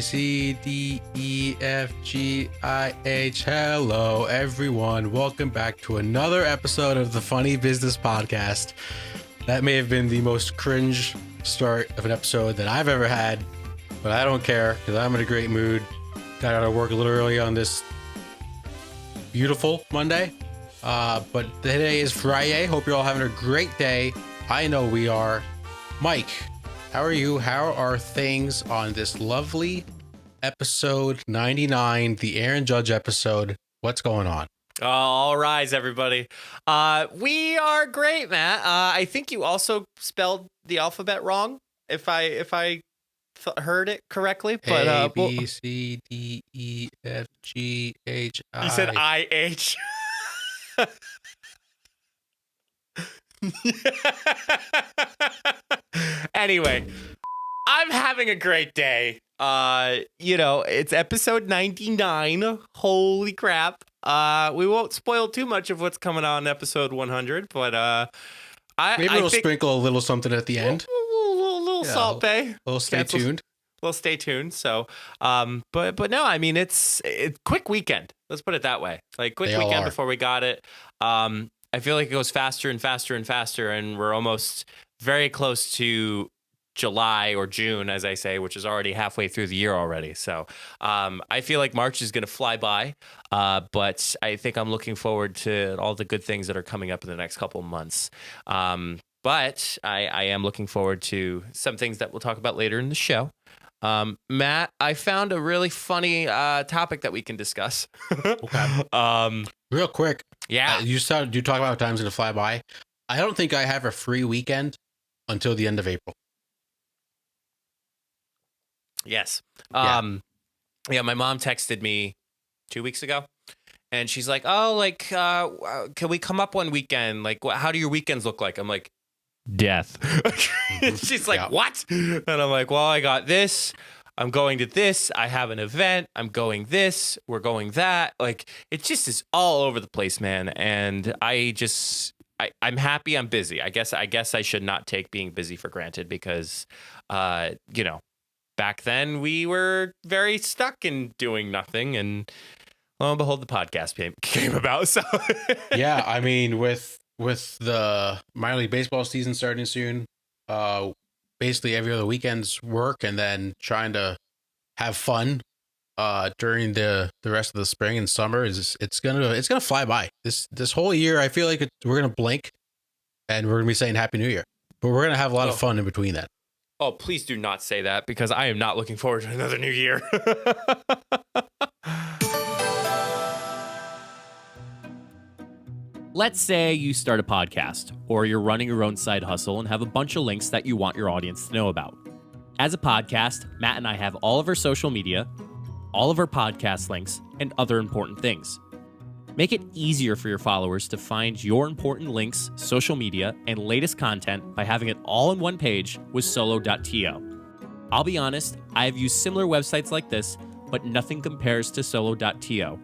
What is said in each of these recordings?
C, D, E, F, G, I, H. Hello, everyone. Welcome back to another episode of the Funny Business Podcast. That may have been the most cringe start of an episode that I've ever had, but I don't care because I'm in a great mood. Got out of work a little early on this beautiful Monday, but today is Friday. Hope you're all having a great day. I know we are. Mike, how are you? How are things on this lovely episode 99, the Aaron Judge episode? What's going on? All rise, everybody. We are great, Matt. I think you also spelled the alphabet wrong, if I heard it correctly. But A, B, C, D, E, F, G, H, I. You said I-H. Anyway, I'm having a great day. It's episode 99. Holy crap. We won't spoil too much of what's coming on episode 100, but Maybe we'll sprinkle a little something at the end. Little Salt Bay. A little stay tuned. Well, stay tuned. So, but no, I mean, it's quick weekend. Let's put it that way. Like quick weekend before we got it. I feel like it goes faster and faster and faster, and we're almost very close to July or June, as I say, which is already halfway through the year already. So, I feel like March is going to fly by, but I think I'm looking forward to all the good things that are coming up in the next couple of months. But I am looking forward to some things that we'll talk about later in the show. Matt, I found a really funny topic that we can discuss. Okay. Real quick. Yeah. You talk about how time's going to fly by. I don't think I have a free weekend until the end of April. Yes. Yeah, my mom texted me 2 weeks ago. And she's like, can we come up one weekend? Like, how do your weekends look like? I'm like, death. She's like, what? And I'm like, well, I got this. I'm going to this. I have an event. I'm going this. We're going that. Like, it just is all over the place, man. And I'm happy I'm busy. I guess I should not take being busy for granted because, back then we were very stuck in doing nothing. And lo and behold, the podcast came about. So yeah, I mean, with the minor league baseball season starting soon, basically every other weekend's work, and then trying to have fun during the rest of the spring and summer it's gonna fly by. This whole year, I feel like we're gonna blink, and we're gonna be saying Happy New Year, but we're gonna have a lot of fun in between that. Oh, please do not say that, because I am not looking forward to another new year. Let's say you start a podcast, or you're running your own side hustle and have a bunch of links that you want your audience to know about. As a podcast, Matt and I have all of our social media, all of our podcast links, and other important things. Make it easier for your followers to find your important links, social media, and latest content by having it all in one page with solo.to. I'll be honest, I have used similar websites like this, but nothing compares to solo.to.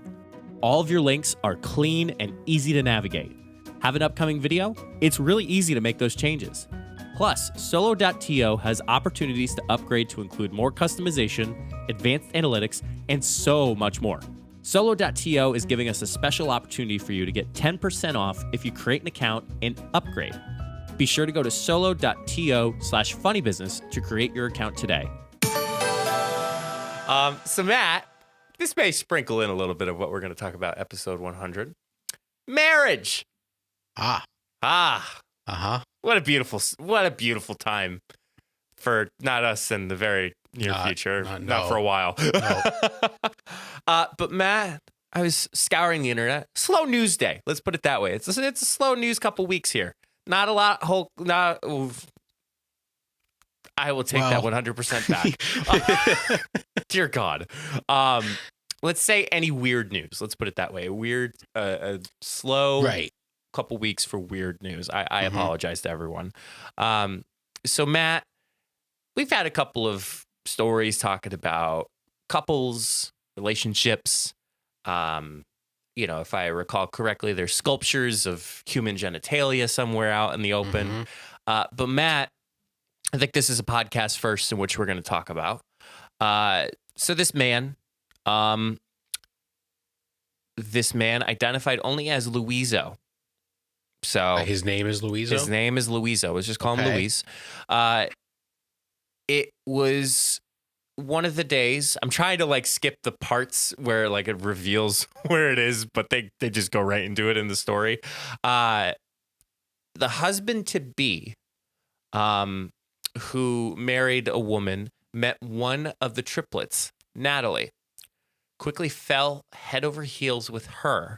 All of your links are clean and easy to navigate. Have an upcoming video? It's really easy to make those changes. Plus, solo.to has opportunities to upgrade to include more customization, advanced analytics, and so much more. Solo.to is giving us a special opportunity for you to get 10% off if you create an account and upgrade. Be sure to go to solo.to/funnybusiness to create your account today. So Matt, this may sprinkle in a little bit of what we're going to talk about episode 100. Marriage. Uh-huh. What a beautiful time for not us in the very near future. Not for a while. No. But Matt, I was scouring the internet. Slow news day. Let's put it that way. It's a slow news couple weeks here. Not a lot. I will take that 100% back. Dear God. Let's say any weird news. Let's put it that way. A weird, slow couple weeks for weird news. I apologize to everyone. So Matt, we've had a couple of stories talking about couples, relationships. If I recall correctly, there's sculptures of human genitalia somewhere out in the open. But Matt, I think this is a podcast first in which we're going to talk about So um, this man identified only as Luiso. So His name is Louiso? his name is Luiso. Let's just call him Okay. Luis. It was one of the days. I'm trying to like skip the parts where like it reveals where it is, but they just go right into it in the story. The husband to be, who married a woman, met one of the triplets, Natalie, quickly fell head over heels with her.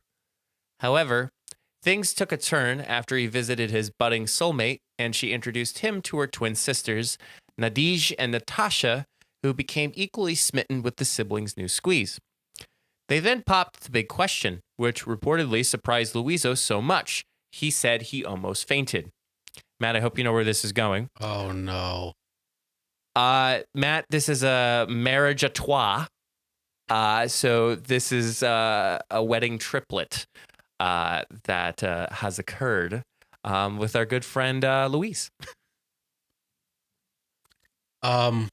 However, things took a turn after he visited his budding soulmate, and she introduced him to her twin sisters, Nadij and Natasha, who became equally smitten with the siblings' new squeeze. They then popped the big question, which reportedly surprised Luiso so much, he said he almost fainted. Matt, I hope you know where this is going. Oh, no. Matt, this is a marriage à trois. So this is a wedding triplet that has occurred with our good friend Luis. Wow,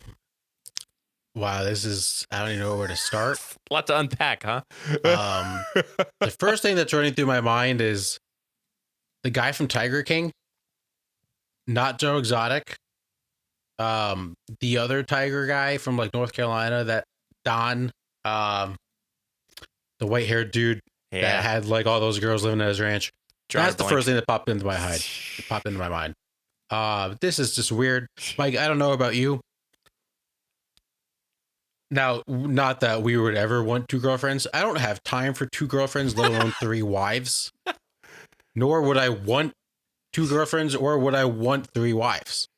this is, I don't even know where to start. A lot to unpack, huh? The first thing that's running through my mind is the guy from Tiger King, not Joe Exotic. The other tiger guy from like North Carolina, that Don, the white haired dude that had like all those girls living at his ranch. That's the first thing that popped into my mind. It popped into my mind. This is just weird. Mike, I don't know about you. Now, not that we would ever want two girlfriends. I don't have time for two girlfriends, let alone three wives. Nor would I want two girlfriends, or would I want three wives.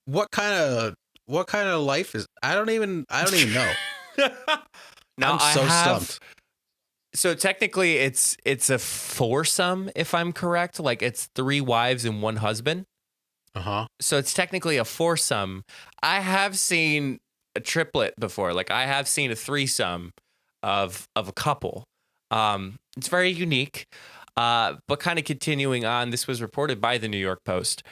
What kind of life is? I don't even know. Now I'm so stumped. So technically, it's a foursome, if I'm correct. Like it's three wives and one husband. So it's technically a foursome. I have seen a triplet before. Like I have seen a threesome of a couple. It's very unique. But kind of continuing on, this was reported by the New York Post.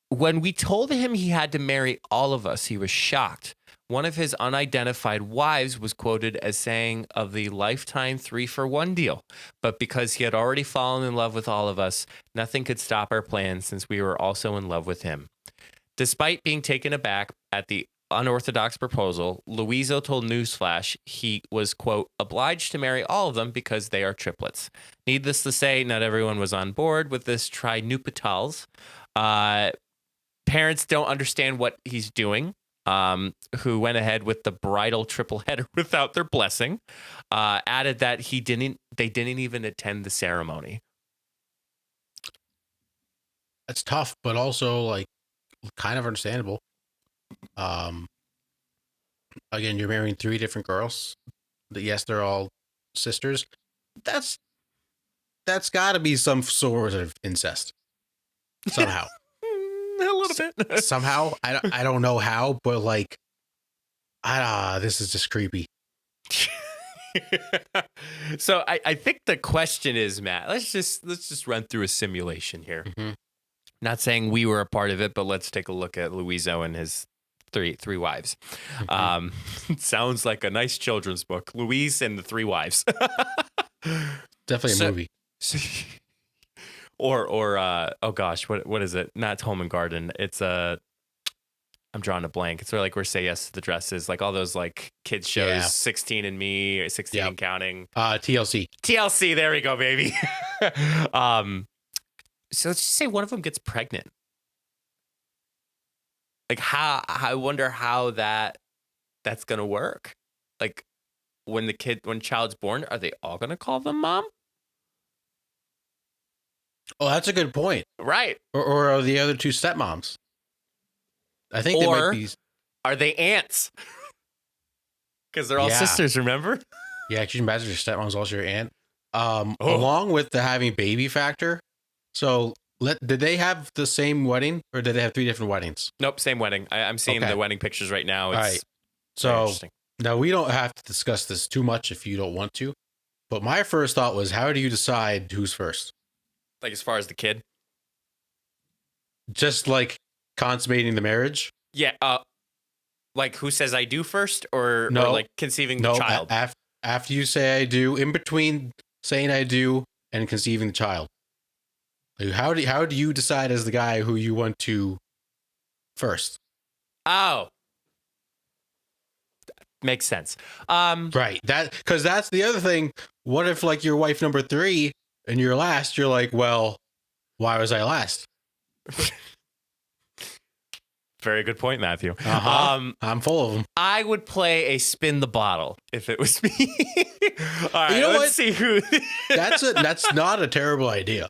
When we told him he had to marry all of us, he was shocked. One of his unidentified wives was quoted as saying of the lifetime 3-for-1 deal. But because he had already fallen in love with all of us, nothing could stop our plans since we were also in love with him. Despite being taken aback at the unorthodox proposal, Luiso told Newsflash he was, quote, obliged to marry all of them because they are triplets. Needless to say, not everyone was on board with this trinuptials. Parents don't understand what he's doing, who went ahead with the bridal triple header without their blessing, added that they didn't even attend the ceremony. That's tough, but also like kind of understandable. Again, you're marrying three different girls. Yes, they're all sisters. That's got to be some sort of incest somehow. A little bit. Somehow, I don't know how, but like, this is just creepy. So I think the question is, Matt, let's just run through a simulation here. Mm-hmm. Not saying we were a part of it, but let's take a look at Luiso and his three wives. Mm-hmm. Sounds like a nice children's book. Luis and the Three Wives. Definitely a movie. Or oh gosh, what is it? Not Home and Garden. It's I'm drawing a blank. It's where like we're Say Yes to the Dresses, like all those like kids shows, yeah. 16 and Me, or 16 and Counting. TLC. There we go, baby. So let's just say one of them gets pregnant. Like how I wonder how that's gonna work. Like when child's born, are they all gonna call them mom? Oh, that's a good point. Right. Or are the other two stepmoms? I think they might be. Are they aunts? Because they're all sisters, remember? Yeah, can you imagine your stepmom's also your aunt? Along with the having baby factor. So did they have the same wedding, or did they have three different weddings? Nope, same wedding. I'm seeing the wedding pictures right now. It's all right. So now we don't have to discuss this too much if you don't want to. But my first thought was, how do you decide who's first? Like as far as the kid? Just like consummating the marriage? Yeah. like who says I do first, or No. like conceiving the No, child? after you say I do, in between saying I do and conceiving the child. Like, how do you decide as the guy who you want to first? Oh, makes sense. Right. Because that's the other thing. What if like your wife number 3 and you're last? You're like, well, why was I last? Very good point, Matthew. I'm full of them. I would play a spin the bottle if it was me. All right, You know let's what? see who. That's not a terrible idea.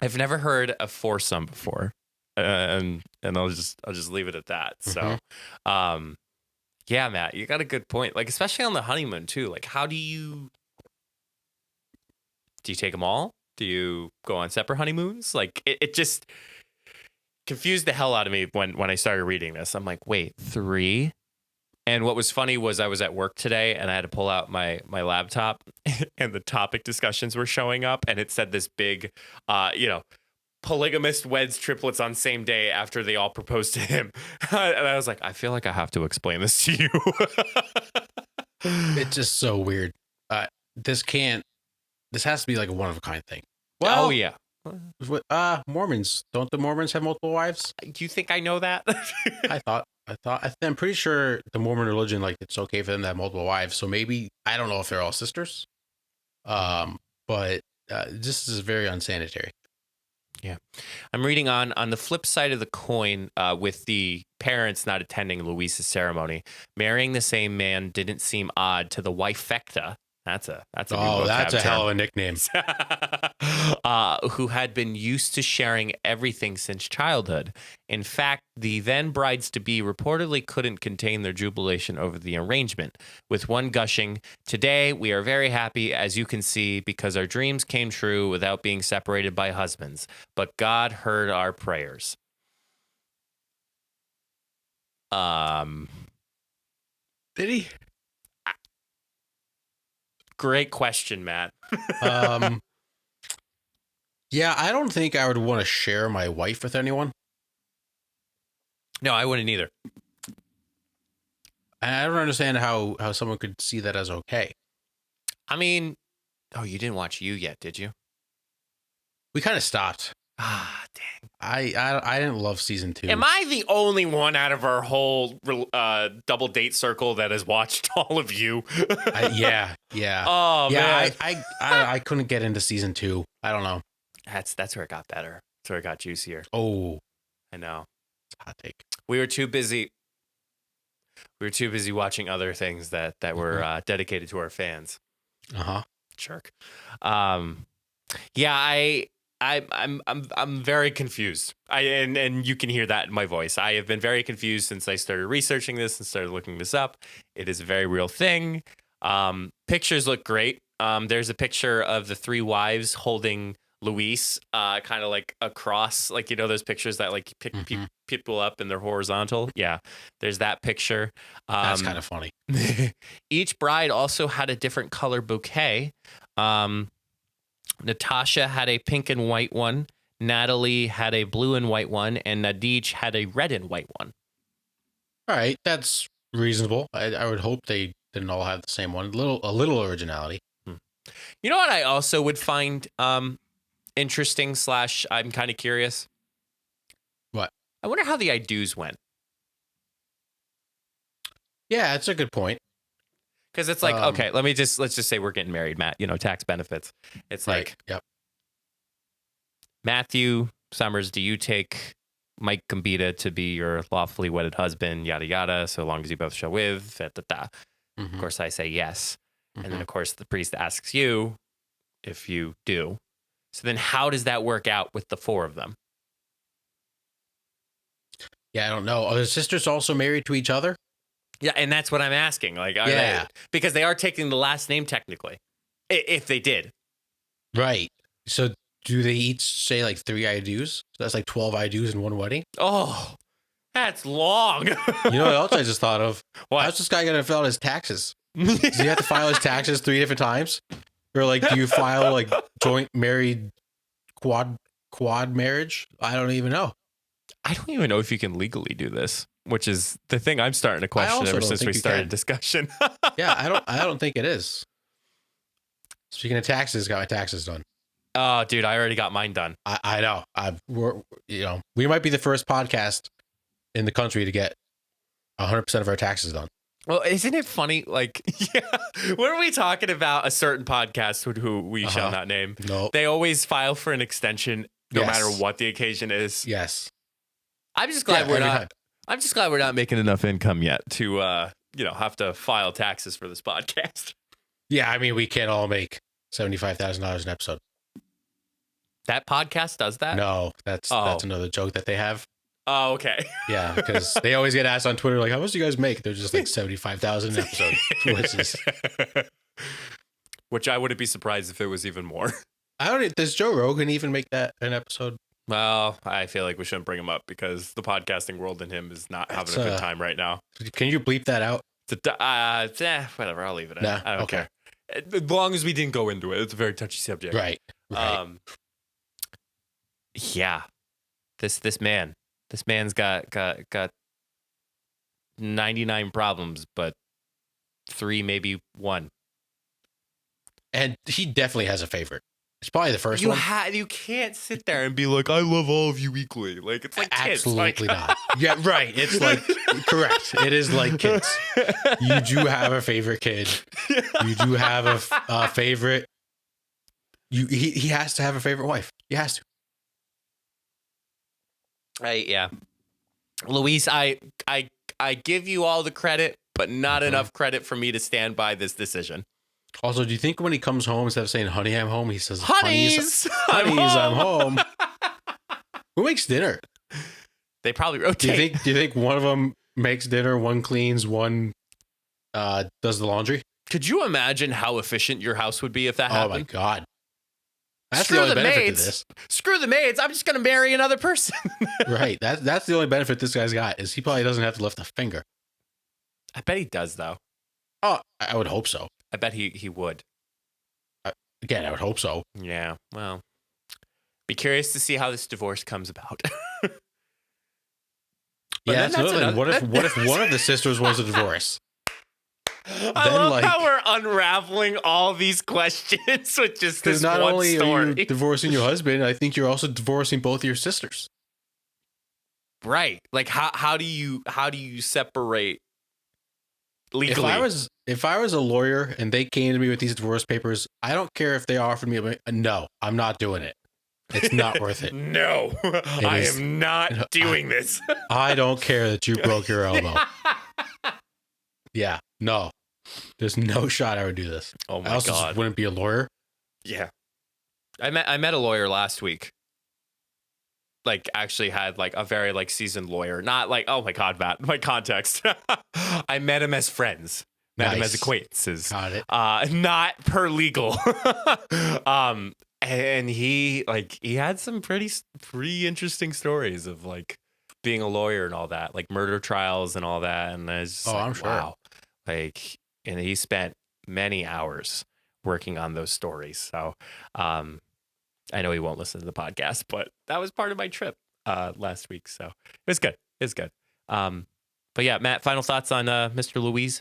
I've never heard a foursome before, and I'll just leave it at that. So, yeah, Matt, you got a good point. Like, especially on the honeymoon too. Like, how do you take them all? Do you go on separate honeymoons? Like, it just confused the hell out of me when I started reading this. I'm like, wait, 3? And what was funny was I was at work today and I had to pull out my laptop and the topic discussions were showing up and it said this big, polygamist weds triplets on same day after they all proposed to him. And I was like, I feel like I have to explain this to you. It's just so weird. This has to be like a one of a kind thing. Well, oh yeah. Mormons. Don't the Mormons have multiple wives? Do you think I know that? I'm pretty sure the Mormon religion, like, it's okay for them to have multiple wives. So maybe, I don't know if they're all sisters. But this is very unsanitary. Yeah. I'm reading on the flip side of the coin, with the parents not attending Luis's ceremony, marrying the same man didn't seem odd to the wifecta. That's a hell of a nickname. Who had been used to sharing everything since childhood. In fact, the then brides-to-be reportedly couldn't contain their jubilation over the arrangement, with one gushing, "Today, we are very happy, as you can see, because our dreams came true without being separated by husbands. But God heard our prayers." Did he? Great question, Matt. Yeah, I don't think I would want to share my wife with anyone. No, I wouldn't either. I don't understand how someone could see that as okay. I mean, oh, you didn't watch You yet, did you? We kind of stopped. Ah, dang. I didn't love season 2. Am I the only one out of our whole double date circle that has watched all of You? Yeah. Oh, yeah, man. I couldn't get into season 2. I don't know. That's where it got better. That's where it got juicier. Oh, I know. it's a hot take. We were too busy watching other things that were dedicated to our fans. Jerk. Yeah, I'm very confused. And you can hear that in my voice. I have been very confused since I started researching this and started looking this up. It is a very real thing. Pictures look great. There's a picture of the 3 wives holding Luis, kind of like across, like, you know, those pictures that like pick people up and they're horizontal. Yeah, there's that picture. That's kind of funny. Each bride also had a different color bouquet. Natasha had a pink and white one. Natalie had a blue and white one, and Nadij had a red and white one. All right, that's reasonable. I would hope they didn't all have the same one. A little originality. You know what I also would find interesting / I'm kind of curious. What? I wonder how the I do's went. Yeah, that's a good point. Because it's like, okay, let's just say we're getting married, Matt, you know, tax benefits. It's right. like, Yep. Matthew Summers, do you take Mike Gambita to be your lawfully wedded husband, yada, yada, so long as you both shall live, da, da, da. Of course, I say yes. And then, of course, the priest asks you if you do. So then how does that work out with the 4 of them? Yeah, I don't know. Are the sisters also married to each other? Yeah, and that's what I'm asking. Like, are they, because they are taking the last name technically, if they did. Right. So do they each say like 3 I do's? So that's like 12 I do's in one wedding? Oh, that's long. You know what else I just thought of? What? How's this guy going to fill out his taxes? Does he have to file his taxes 3 different times? Or like, do you file like joint married quad marriage? I don't even know. I don't even know if you can legally do this which is the thing I'm starting to question also ever don't since think we you started can. discussion. Yeah, I don't think it is. Speaking of taxes, got my taxes done. Oh, dude, I already got mine done. I know. We might be the first podcast in the country to get 100% of our taxes done. Well, isn't it funny? Like, yeah, were we talking about a certain podcast who we shall not name? No. They always file for an extension no matter what the occasion is. Yes. I'm just glad we're not. Time. I'm just glad we're not making enough income yet to, have to file taxes for this podcast. Yeah, I mean, we can't all make $75,000 an episode. That podcast does that? No, that's another joke that they have. Oh, okay. Yeah, because they always get asked on Twitter, like, how much do you guys make? They're just like 75,000 an episode. Which I wouldn't be surprised if it was even more. Does Joe Rogan even make that an episode? Well, I feel like we shouldn't bring him up because the podcasting world and him is not having a good time right now. Can you bleep that out? Whatever, I'll leave it at. Nah, I don't care. As long as we didn't go into it. It's a very touchy subject. Right. Yeah. This man's got 99 problems, but 3, maybe 1. And he definitely has a favorite. It's probably the first one. You can't sit there and be like, I love all of you equally. Like, it's like kids. Absolutely not. Yeah, right. It's like, correct. It is like kids. You do have a favorite kid. You do have a favorite. He has to have a favorite wife. He has to. Yeah. Louise, I give you all the credit, but not enough credit for me to stand by this decision. Also, do you think when he comes home, instead of saying, honey, I'm home, he says, Honeys, I'm home. Who makes dinner? They probably rotate. Do you think one of them makes dinner, one cleans, one does the laundry? Could you imagine how efficient your house would be if that happened? Oh, my God. That's Screw the only the benefit maids. to this. Screw the maids. I'm just going to marry another person. Right. That's the only benefit this guy's got is he probably doesn't have to lift a finger. I bet he does, though. Oh, I would hope so. I bet he would. Again, I would hope so. Yeah. Well, be curious to see how this divorce comes about. Yeah, that's another thing. What if one of the sisters was a divorce? I love how we're unraveling all these questions with just this not one only story. Are you divorcing your husband, I think you're also divorcing both your sisters. Right. Like how do you separate legally? If I was a lawyer and they came to me with these divorce papers, I don't care if they offered me no, I'm not doing it. It's not worth it. No, I am not doing this. I don't care that you broke your elbow. Yeah, no. There's no shot I would do this. Oh my God. I also just wouldn't be a lawyer. Yeah. I met a lawyer last week. Like actually had like a very like seasoned lawyer. Not like, oh my God, Matt, my context. I met him as friends. Met him as acquaintances. Got it. Not per legal. And he had some pretty interesting stories of like being a lawyer and all that, like murder trials and all that. And I was just I'm sure. Wow. Like, and he spent many hours working on those stories. So, I know he won't listen to the podcast, but that was part of my trip last week. So it was good. It was good. But yeah, Matt, final thoughts on Mr. Louise?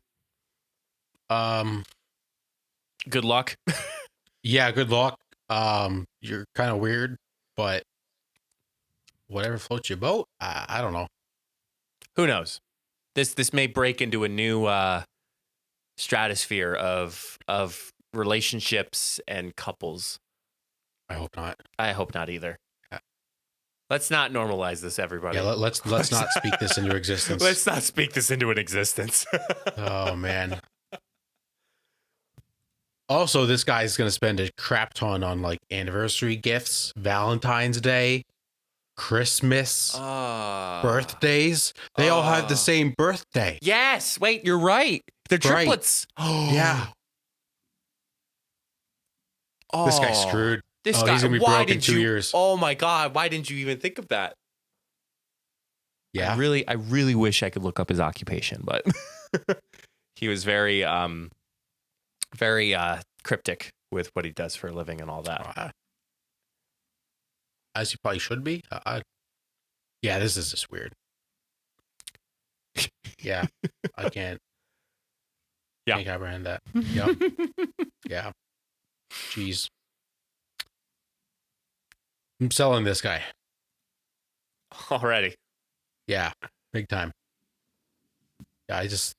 Good luck. Yeah, good luck. You're kind of weird, but whatever floats your boat. I don't know. Who knows? This may break into a new stratosphere of relationships and couples. I hope not. I hope not either. Let's not normalize this, everybody. Yeah, let's not speak this into existence. Let's not speak this into an existence. Oh man. Also, this guy's gonna spend a crap ton on like anniversary gifts, Valentine's Day, Christmas, birthdays. They all have the same birthday. Yes. Wait, you're right. They're triplets. Right. Yeah. Oh, this guy's screwed. This guy, he's gonna be broke in 2 years. Oh my God! Why didn't you even think of that? Yeah. I really wish I could look up his occupation, but he was very cryptic with what he does for a living and all that. As you probably should be. Yeah, this is just weird. Yeah, I can't. Yeah. Can't comprehend that. Yep. Yeah. Jeez. I'm selling this guy. Already. Yeah, big time. Yeah, I just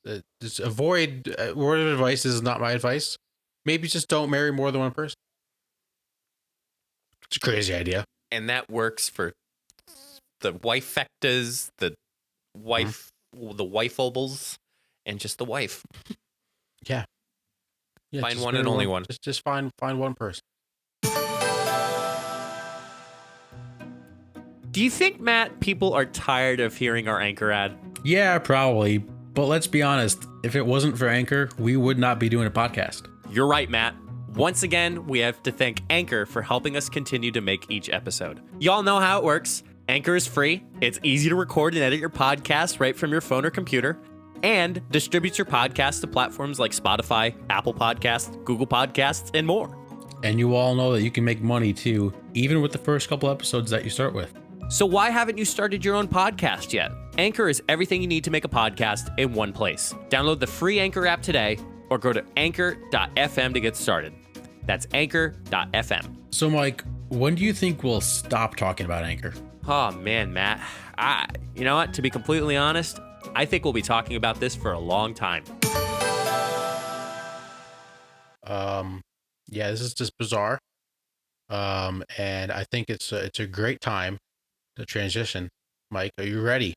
avoid word of advice is not my advice. Maybe just don't marry more than one person. It's a crazy idea. And that works for the wifectas, the wifeables, and just the wife. Yeah. Yeah. Find just one marry and only one. Just find one person. Do you think, Matt, people are tired of hearing our Anchor ad? Yeah, probably. But let's be honest. If it wasn't for Anchor, we would not be doing a podcast. You're right, Matt. Once again, we have to thank Anchor for helping us continue to make each episode. Y'all know how it works. Anchor is free. It's easy to record and edit your podcast right from your phone or computer, and distributes your podcast to platforms like Spotify, Apple Podcasts, Google Podcasts, and more. And you all know that you can make money too, even with the first couple episodes that you start with. So why haven't you started your own podcast yet? Anchor is everything you need to make a podcast in one place. Download the free Anchor app today or go to anchor.fm to get started. That's anchor.fm. So, Mike, when do you think we'll stop talking about Anchor? Oh, man, Matt. You know what? To be completely honest, I think we'll be talking about this for a long time. Yeah, this is just bizarre. And I think it's a great time to transition. Mike, are you ready?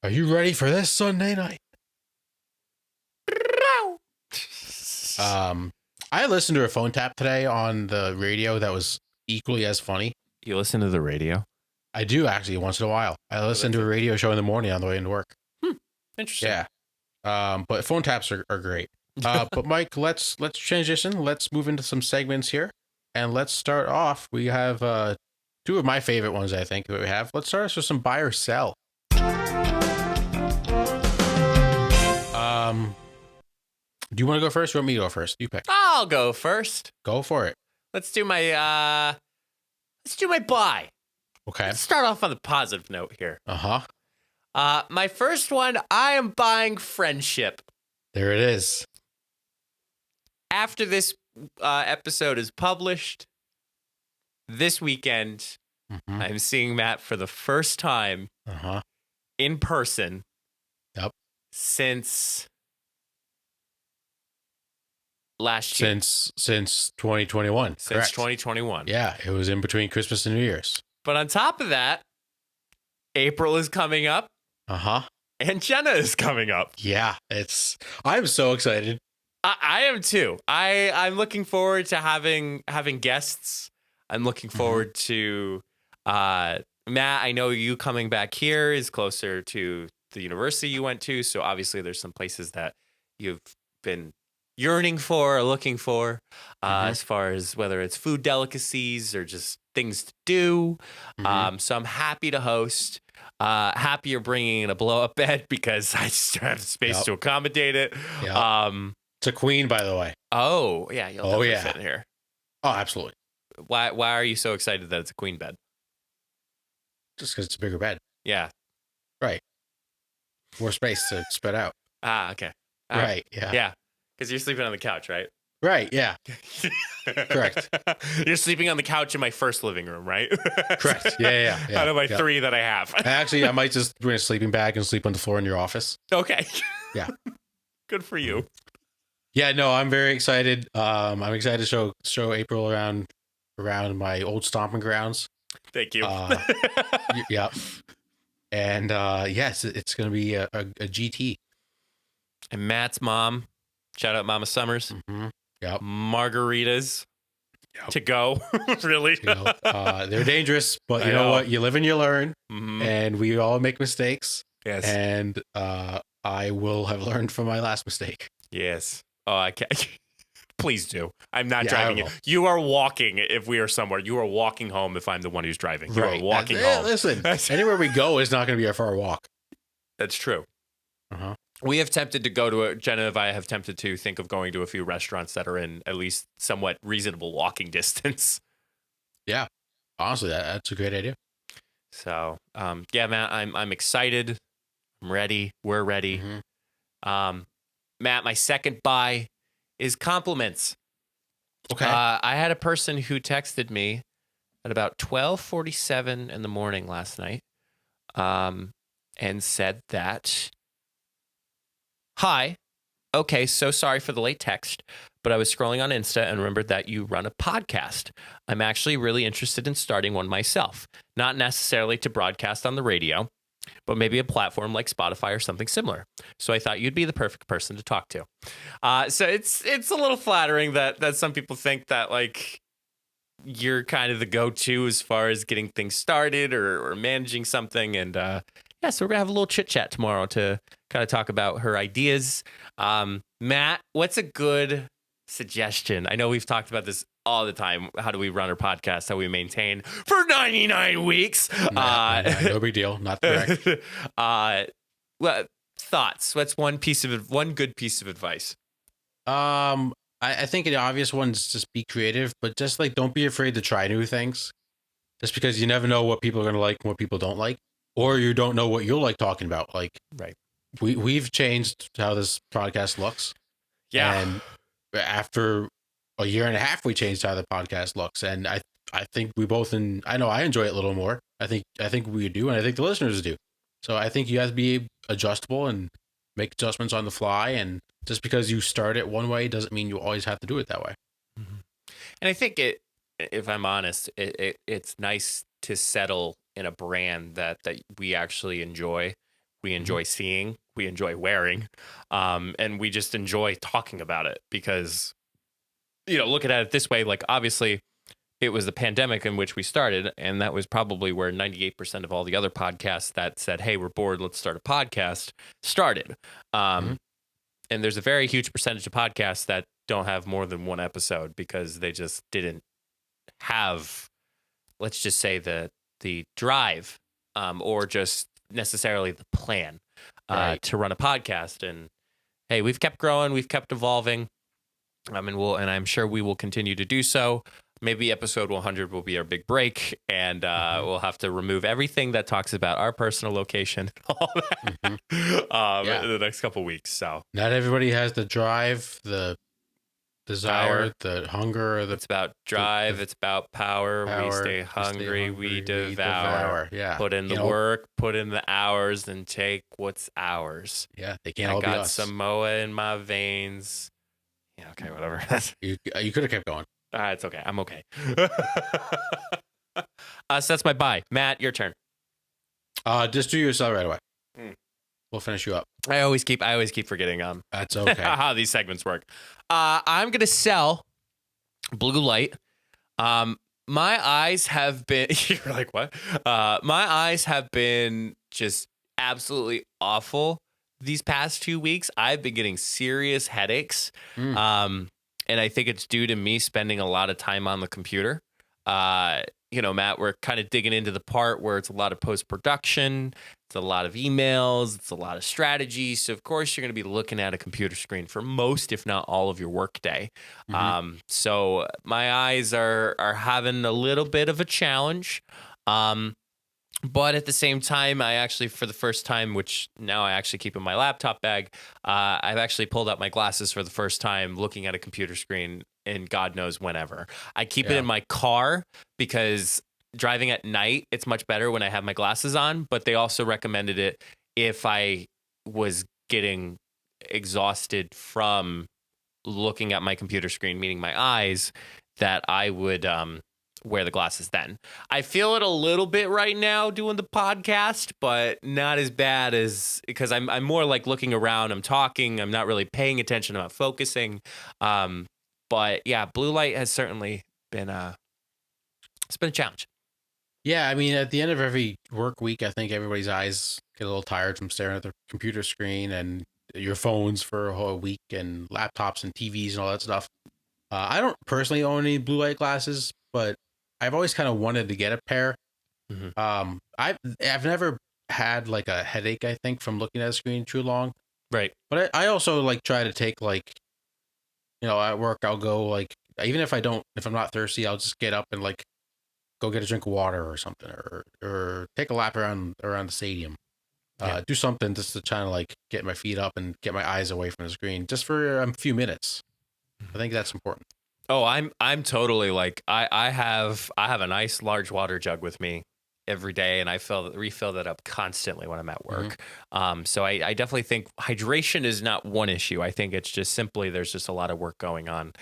Are you ready for this Sunday night? I listened to a phone tap today on the radio that was equally as funny. You listen to the radio? I do actually once in a while. I listen to a radio show in the morning on the way into work. Interesting. Yeah. But phone taps are great. But Mike, let's transition. Let's move into some segments here. And let's start off. We have two of my favorite ones, I think, that we have. Let's start us with some buy or sell. Do you want to go first or want me to go first? You pick. I'll go first. Go for it. Let's do my buy. Okay. Let's start off on the positive note here. Uh-huh. My first one, I am buying friendship. There it is. After this episode is published, this weekend, I'm seeing Matt for the first time in person. Yep. Since last year. Since 2021. Since correct. 2021. Yeah, it was in between Christmas and New Year's. But on top of that, April is coming up. And Jenna is coming up. Yeah, I'm so excited. I am too. I'm looking forward to having guests. I'm looking forward to Matt. I know you coming back here is closer to the university you went to, so obviously there's some places that you've been yearning for or looking for, as far as whether it's food delicacies or just things to do. So I'm happy to host. Happy you're bringing in a blow-up bed because I just don't have space to accommodate it. Yep. It's a queen, by the way. Oh, yeah. You'll definitely fit in here. Oh, absolutely. Why are you so excited that it's a queen bed? Just because it's a bigger bed. Yeah. Right. More space to spread out. Okay. Right. Yeah. Yeah. Because you're sleeping on the couch, right? Right. Yeah. Correct. You're sleeping on the couch in my first living room, right? Correct. Yeah. Out of my three that I have. Actually, I might just bring a sleeping bag and sleep on the floor in your office. Okay. Yeah. Good for you. Yeah. No, I'm very excited. I'm excited to show April around my old stomping grounds. Thank you. Yeah. And yes, it's going to be a GT. And Matt's mom, shout out Mama Summers. Yep. Margaritas to go. Really? They're dangerous, but you know what? You live and you learn, and we all make mistakes. Yes. And I will have learned from my last mistake. Yes. Oh, I can't. Please do. I'm not driving you. will. You are walking if we are somewhere. You are walking home if I'm the one who's driving. You are walking home. Listen, anywhere we go is not going to be a far walk. That's true. We have tempted to go to Jenna and I have tempted to think of going to a few restaurants that are in at least somewhat reasonable walking distance. Yeah. Honestly, that's a great idea. So, yeah, Matt, I'm excited. I'm ready. We're ready. Matt, my second buy is compliments. Okay. I had a person who texted me at about 12:47 in the morning last night, and said that, "Hi, okay, so sorry for the late text, but I was scrolling on Insta and remembered that you run a podcast. I'm actually really interested in starting one myself, not necessarily to broadcast on the radio, but maybe a platform like Spotify or something similar. So I thought you'd be the perfect person to talk to." So it's a little flattering that some people think that like you're kind of the go-to as far as getting things started or managing something. And yeah, so we're gonna have a little chit chat tomorrow to kind of talk about her ideas. Matt, what's a good suggestion? I know we've talked about this all the time. How do we run our podcast? How we maintain for 99 weeks? No big deal. Not correct. Well, thoughts? What's one good piece of advice? I think the obvious one's just be creative, but just like don't be afraid to try new things. Just because you never know what people are gonna like and what people don't like, or you don't know what you'll like talking about. Like, Right. We've changed how this podcast looks. Yeah. And after a year and a half, we changed how the podcast looks. And I think we both, I know I enjoy it a little more. I think we do, and I think the listeners do. So I think you have to be adjustable and make adjustments on the fly. And just because you start it one way doesn't mean you always have to do it that way. Mm-hmm. And I think if I'm honest, it's nice to settle in a brand that we actually enjoy. We enjoy seeing, we enjoy wearing, and we just enjoy talking about it because, looking at it this way, like obviously it was the pandemic in which we started, and that was probably where 98% of all the other podcasts that said, "Hey, we're bored, let's start a podcast," started. And there's a very huge percentage of podcasts that don't have more than one episode because they just didn't have, let's just say, the drive, or just necessarily the plan to run a podcast. And hey, we've kept growing, we've kept evolving, and I'm sure we will continue to do so. Maybe episode 100 will be our big break, and we'll have to remove everything that talks about our personal location and all that in the next couple weeks. So not everybody has the drive, the desire, the hunger. It's about drive. It's about power. We stay hungry. We devour. Yeah. Put in the work. Put in the hours, and take what's ours. Yeah, they can't all be us. I got Samoa in my veins. Yeah. Okay. Whatever. You could have kept going. It's okay. I'm okay. So that's my buy. Matt, your turn. Just do yourself right away. We'll finish you up. I always keep forgetting that's okay. how these segments work. I'm gonna sell blue light. My eyes have been you're like, what? My eyes have been just absolutely awful these past 2 weeks. I've been getting serious headaches. And I think it's due to me spending a lot of time on the computer. Matt, we're kind of digging into the part where it's a lot of post-production, it's a lot of emails, it's a lot of strategy. So, of course, you're going to be looking at a computer screen for most, if not all, of your workday. So my eyes are having a little bit of a challenge. But at the same time, I actually, for the first time, which now I actually keep in my laptop bag, I've actually pulled out my glasses for the first time looking at a computer screen in God knows whenever. I keep it in my car because driving at night, it's much better when I have my glasses on. But they also recommended it if I was getting exhausted from looking at my computer screen, meaning my eyes, that I would wear the glasses then. I feel it a little bit right now doing the podcast, but not as bad as, because I'm more like looking around, I'm talking, I'm not really paying attention, I'm not focusing. But yeah, blue light has certainly been it's been a challenge. Yeah, I mean, at the end of every work week, I think everybody's eyes get a little tired from staring at the computer screen and your phones for a whole week and laptops and TVs and all that stuff. I don't personally own any blue light glasses, but I've always kind of wanted to get a pair. I've never had like a headache, I think, from looking at a screen too long. Right. But I also like try to take like, at work, I'll go like, even if I'm not thirsty, I'll just get up and like go get a drink of water or something, or take a lap around the stadium. do something just to try to like get my feet up and get my eyes away from the screen just for a few minutes. I think that's important. Oh, I'm totally like I have a nice large water jug with me every day, and I refill that up constantly when I'm at work. So I definitely think hydration is not one issue. I think it's just simply there's just a lot of work going on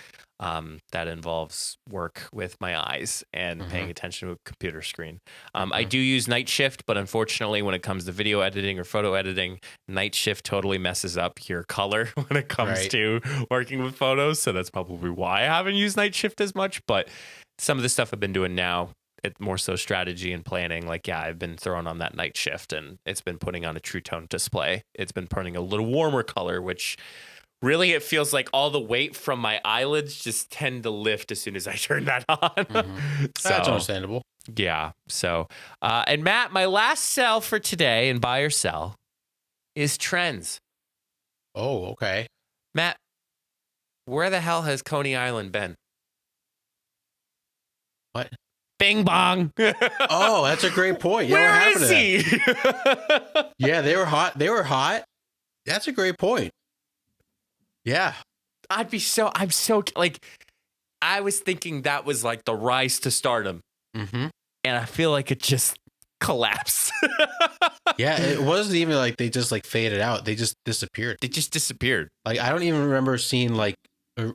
that involves work with my eyes and paying attention to a computer screen. I do use night shift, but unfortunately, when it comes to video editing or photo editing, night shift totally messes up your color when it comes to working with photos. So that's probably why I haven't used night shift as much. But some of the stuff I've been doing now, it's more so strategy and planning. Like, yeah, I've been throwing on that night shift, and it's been putting on a true tone display. It's been putting a little warmer color, which really it feels like all the weight from my eyelids just tend to lift as soon as I turn that on. So, that's understandable. Yeah. So, and Matt, my last sell for today and buy or sell is trends. Oh, okay. Matt, where the hell has Coney Island been? What? Bing bong. Oh, that's a great point. Yeah, Where what happened is to he? that? Yeah, they were hot. They were hot. That's a great point. Yeah. I'm so like, I was thinking that was like the rise to stardom. And I feel like it just collapsed. Yeah, it wasn't even like they just like faded out. They just disappeared. They just disappeared. Like, I don't even remember seeing like a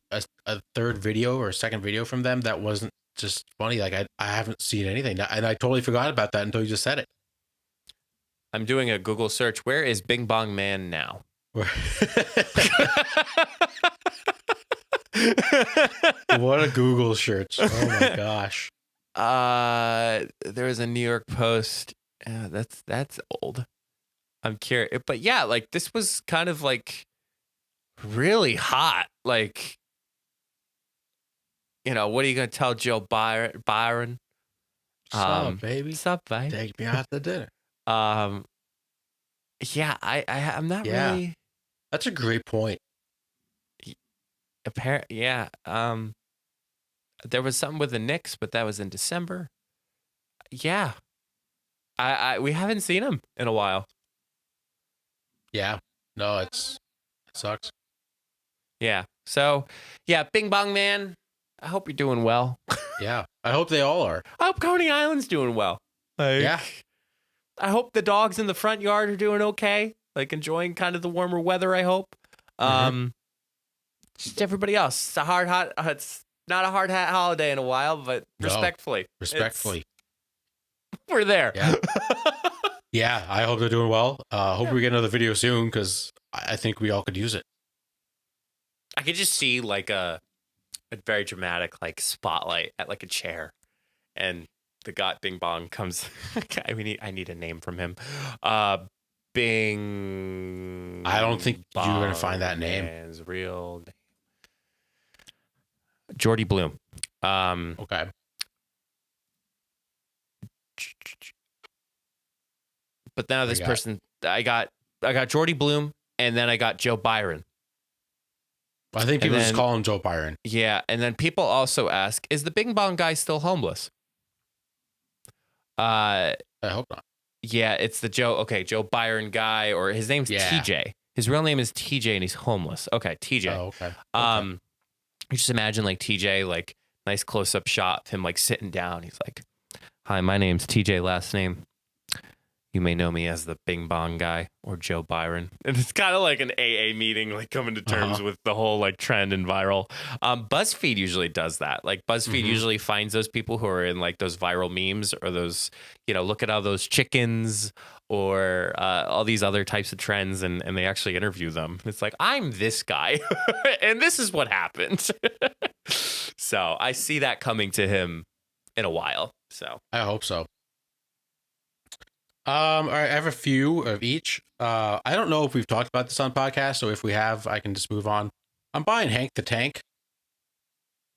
third video or a second video from them that wasn't just funny. Like, I haven't seen anything. And I totally forgot about that until you just said it. I'm doing a Google search. Where is Bing Bong Man now? What a Google search. Oh my gosh. There was a New York Post. That's old. I'm curious. But yeah, like this was kind of like really hot. Like, you know, what are you going to tell Joe Byron? What's up, baby? What's up, babe? Take me out to dinner. Yeah, I'm not really. That's a great point. Yeah. There was something with the Knicks, but that was in December. Yeah. We haven't seen him in a while. Yeah. No, it sucks. Yeah. So, yeah, Bing Bong Man, I hope you're doing well. Yeah. I hope they all are. I hope Coney Island's doing well. Like, yeah. I hope the dogs in the front yard are doing okay. Like enjoying kind of the warmer weather, I hope. Just everybody else. It's not a hard hat holiday in a while, but respectfully. We're there. Yeah. Yeah, I hope they're doing well. Hope we get another video soon because I think we all could use it. I could just see like a very dramatic like spotlight at like a chair, and the guy Bing Bong comes. I need a name from him. Bing. I don't think you're gonna find that name. His real name. Jordy Bloom. Okay. But now this person, I got Jordy Bloom, and then I got Joe Byron. I think people just call him Joe Byron. Yeah, and then people also ask, is the Bing Bong guy still homeless? I hope not. Yeah, it's the Joe Byron guy, or his name's TJ. His real name is TJ, and he's homeless. Okay, TJ. Oh, okay. You just imagine like TJ, like nice close up shot of him like sitting down. He's like, "Hi, my name's TJ. Last name. You may know me as the Bing Bong guy or Joe Byron." And it's kind of like an AA meeting, like coming to terms with the whole like trend and viral. BuzzFeed usually does that. Like BuzzFeed usually finds those people who are in like those viral memes or those, you know, look at all those chickens or all these other types of trends, and they actually interview them. It's like, I'm this guy and this is what happened. So I see that coming to him in a while. So I hope so. All right, I have a few of each. I don't know if we've talked about this on podcast, so if we have, I can just move on. I'm buying Hank the Tank.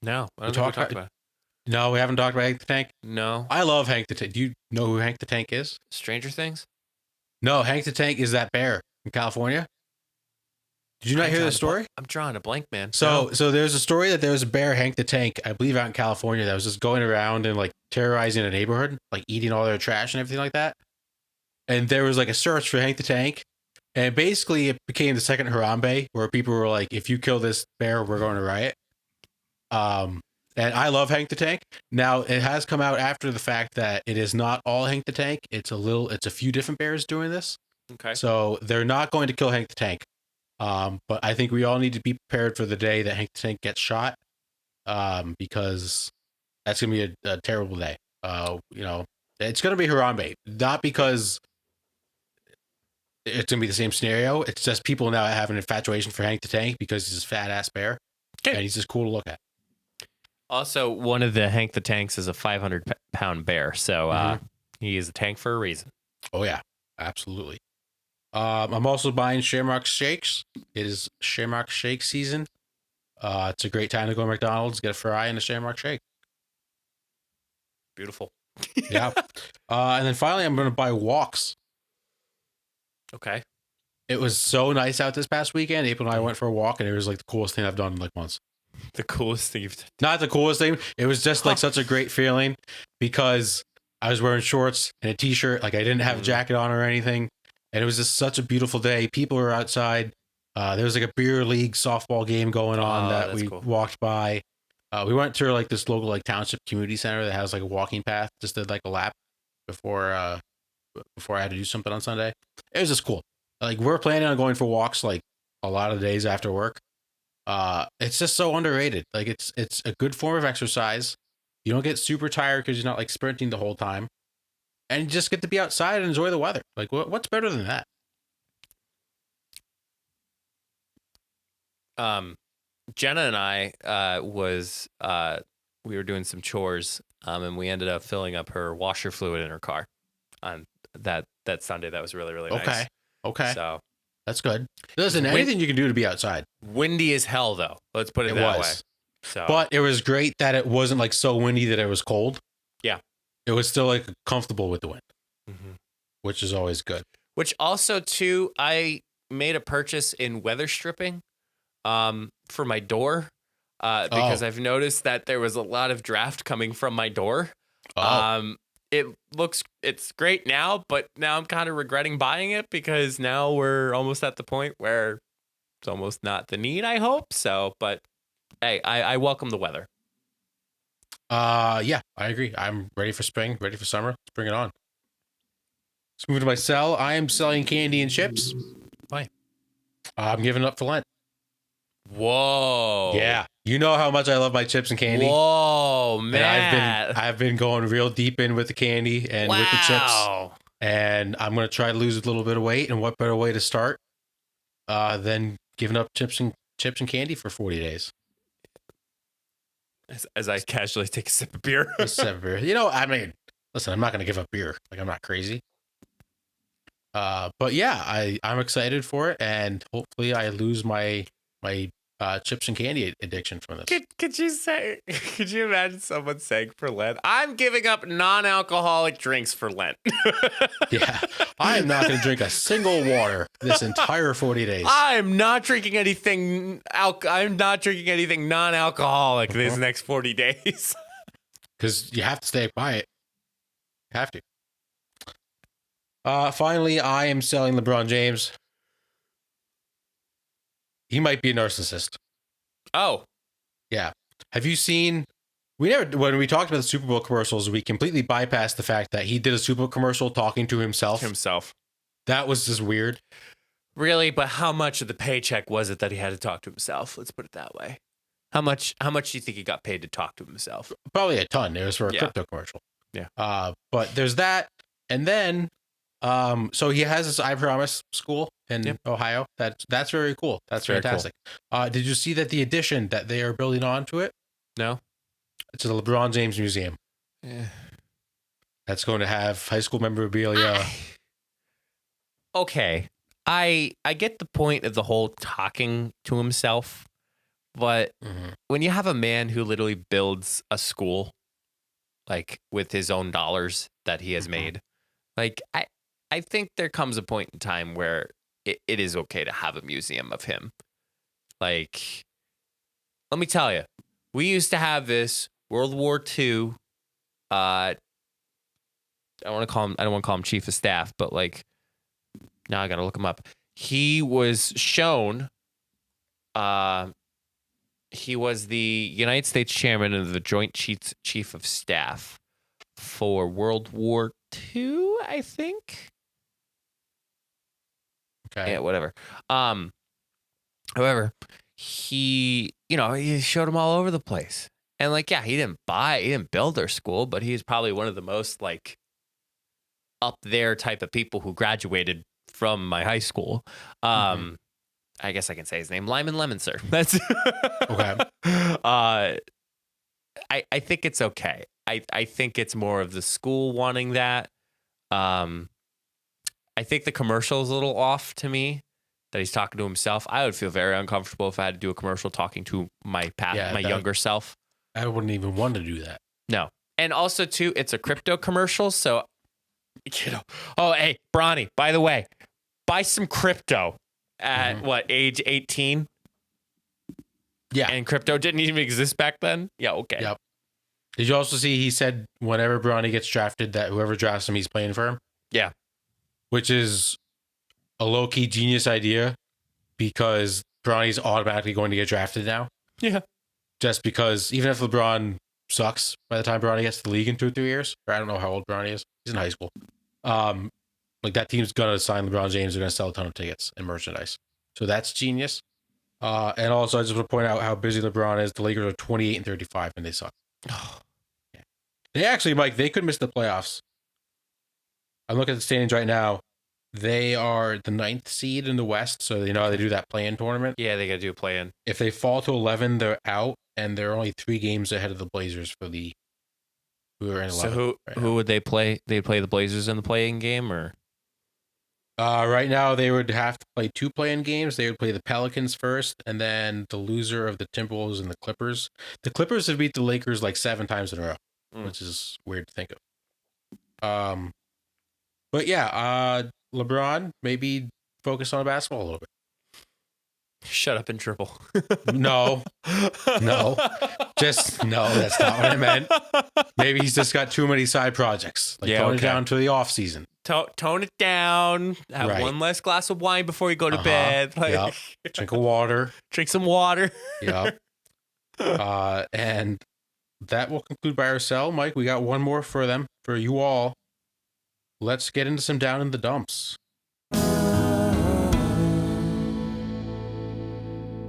No, I don't think we talked about it. No, we haven't talked about Hank the Tank. No. I love Hank the Tank. Do you know who Hank the Tank is? Stranger Things? No, Hank the Tank is that bear in California. Did you not hear the story? I'm drawing a blank, man. So there's a story that there was a bear, Hank the Tank, I believe out in California, that was just going around and like terrorizing a neighborhood, like eating all their trash and everything like that. and there was like a search for Hank the Tank, and basically it became the second Harambe, where people were like, "If you kill this bear, we're going to riot." And I love Hank the Tank. Now it has come out after the fact that it is not all Hank the Tank. It's a few different bears doing this. Okay. So they're not going to kill Hank the Tank. But I think we all need to be prepared for the day that Hank the Tank gets shot. Because that's gonna be a terrible day. It's gonna be Harambe, not because it's gonna be the same scenario. It's just people now have an infatuation for Hank the Tank because he's a fat ass bear, and he's just cool to look at. Also, one of the Hank the Tanks is a 500-pound bear, so he is a tank for a reason. Oh yeah, absolutely. I'm also buying Shamrock Shakes. It is Shamrock Shake season. It's a great time to go to McDonald's, get a fry and a Shamrock Shake. Beautiful. Yeah. And then finally, I'm going to buy walks. Okay. It was so nice out this past weekend. April and I went for a walk, and it was like the coolest thing I've done in like months. The coolest thing you've done. Not the coolest thing. It was just like such a great feeling because I was wearing shorts and a t-shirt. Like I didn't have a jacket on or anything. And it was just such a beautiful day. People were outside. There was like a beer league softball game going on that we walked by. We went to like this local like township community center that has like a walking path. Just did like a lap before I had to do something on Sunday. It was just cool. Like we're planning on going for walks like a lot of the days after work. It's just so underrated. Like it's a good form of exercise. You don't get super tired because you're not like sprinting the whole time, and you just get to be outside and enjoy the weather. Like what's better than that? Jenna and I we were doing some chores, and we ended up filling up her washer fluid in her car on that Sunday. That was really, really nice. Okay. So that's good. Listen, anything you can do to be outside. Windy as hell, though. Let's put it that way. So, but it was great that it wasn't like so windy that it was cold. Yeah. It was still like comfortable with the wind, which is always good. Which also, too, I made a purchase in weather stripping for my door because I've noticed that there was a lot of draft coming from my door. It's great now, but now I'm kind of regretting buying it because now we're almost at the point where it's almost not the need, I hope. So, but hey, I welcome the weather. Yeah, I agree. I'm ready for spring, ready for summer. Let's bring it on. Let's move to my sell. I am selling candy and chips. Why? I'm giving up for Lent. Whoa. Yeah. You know how much I love my chips and candy. Whoa, man. And I've been going real deep in with the candy and with the chips. And I'm going to try to lose a little bit of weight. And what better way to start than giving up chips and candy for 40 days? As I casually take a sip of beer. You know, I mean, listen, I'm not going to give up beer. Like, I'm not crazy. But yeah, I'm excited for it. And hopefully I lose my chips and candy addiction from this. Could you imagine someone saying for Lent, I'm giving up non-alcoholic drinks for Lent? Yeah. I am not going to drink a single water this entire 40 days. I'm not drinking anything non-alcoholic these next 40 days. Because you have to stay quiet. You have to. Finally, I am selling LeBron James. He might be a narcissist. Oh. Yeah. Have you seen... when we talked about the Super Bowl commercials, we completely bypassed the fact that he did a Super Bowl commercial talking to himself. That was just weird. Really? But how much of the paycheck was it that he had to talk to himself? Let's put it that way. How much do you think he got paid to talk to himself? Probably a ton. It was for a crypto commercial. Yeah. But there's that. And then... so he has this I Promise school in Ohio. That's very cool. That's very fantastic. Cool. Did you see that the addition that they are building onto it? No. It's a LeBron James museum. Yeah. That's going to have high school memorabilia. Okay. I get the point of the whole talking to himself, but when you have a man who literally builds a school, like with his own dollars that he has made, like I think there comes a point in time where it is okay to have a museum of him. Like, let me tell you, we used to have this World War II I want to call him. I don't want to call him chief of staff, but like now I got to look him up. He was shown. He was the United States chairman of the Joint Chief of Staff for World War II, I think. Okay. Yeah, whatever. However, he showed him all over the place. And like, yeah, he didn't build their school, but he's probably one of the most like up there type of people who graduated from my high school. I guess I can say his name, Lyman Lemonster. That's Okay. I think it's okay. I think it's more of the school wanting that. I think the commercial is a little off to me that he's talking to himself. I would feel very uncomfortable if I had to do a commercial talking to my younger self. I wouldn't even want to do that. No. And also too, it's a crypto commercial. So, oh, hey, Bronny, by the way, buy some crypto at age 18? Yeah. And crypto didn't even exist back then? Yeah, okay. Yep. Did you also see he said whenever Bronny gets drafted that whoever drafts him, he's playing for him? Yeah. Which is a low-key genius idea because Bronny's automatically going to get drafted now. Yeah. Just because even if LeBron sucks by the time Bronny gets to the league in 2 or 3 years, or I don't know how old Bronny is. He's in high school. Like that team's going to sign LeBron James. They're going to sell a ton of tickets and merchandise. So that's genius. And also I just want to point out how busy LeBron is. The Lakers are 28-35 and they suck. Yeah. They actually, Mike, they could miss the playoffs. I'm looking at the standings right now. They are the 9th seed in the West, so you know how they do that play-in tournament. Yeah, they got to do a play-in. If they fall to 11, they're out, and they're only 3 games ahead of the Blazers for the who are in 11. So who would they play? They'd play the Blazers in the play-in game, or right now they would have to play 2 play-in games. They would play the Pelicans first, and then the loser of the Timberwolves and the Clippers. The Clippers have beat the Lakers like 7 times in a row, which is weird to think of. But yeah, LeBron, maybe focus on basketball a little bit. Shut up and triple. No, that's not what I meant. Maybe he's just got too many side projects. Like tone it down to the off season. Tone it down. Have one less glass of wine before you go to bed. Like, Drink a water. Drink some water. Yep. And that will conclude by our sell. Mike, we got one more for them, for you all. Let's get into some down in the dumps. I